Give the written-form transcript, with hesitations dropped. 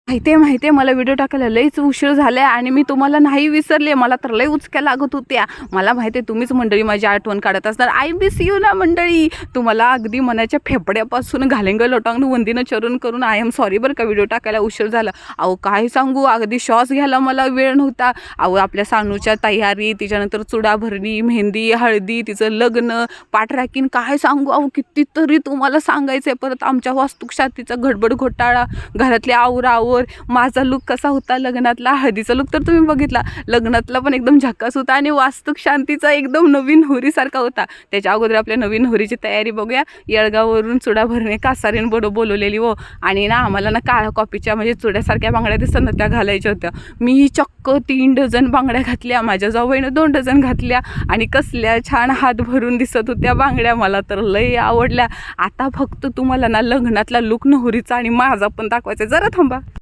माहिती आहे मला व्हिडिओ टाकायला लईच उशीर झालाय आणि मी तुम्हाला नाही विसरले. मला तर लई उचक्या लागत होत्या. मला माहिती आहे तुम्हीच मंडळी माझी आठवण काढत असणार. आय मिस यू ना मंडळी. तुम्हाला अगदी मनाच्या फेफड्यापासून घालेंग लोटांग वंदीनं चरून करून आय एम सॉरी बरं का व्हिडिओ टाकायला उशीर झाला. अहो काय सांगू, अगदी श्वास घ्यायला मला वेळ नव्हता. अहो आपल्या सानूच्या तयारी, तिच्यानंतर चुडा भरणी, मेहंदी, हळदी, तिचं लग्न, पाठराखीन, काय सांगू. अहो कितीतरी तुम्हाला सांगायचं आहे. परत आमच्या वास्तुशास्त्रीचा गडबड घोटाळा, घरातले आवरावर. माझा लुक कसा होता लग्नातला, हळदीचा लुक तर तुम्ही बघितला, लग्नातला पण एकदम झकास होता आणि वास्तुक शांतीचा एकदम नवीन होरीसारखा होता. त्याच्या अगोदर आपल्या नवीन होरीची तयारी बघूया. येळगाववरून चुडा भरणे कासारीन बोलवलेली हो. आणि ना आम्हाला ना काळ्या कॉपीच्या म्हणजे चुड्यासारख्या बांगड्या दिसतात ना, त्या घालायच्या होत्या. मी चक्क 3 डझन बांगड्या घातल्या, माझ्या जावईनं 2 डझन घातल्या आणि कसल्या छान हात भरून दिसत होत्या बांगड्या. मला तर लई आवडल्या. आता फक्त तुम्हाला ना लग्नातला लुक नवरीचा आणि माझा पण दाखवायचा. जरा थांबा.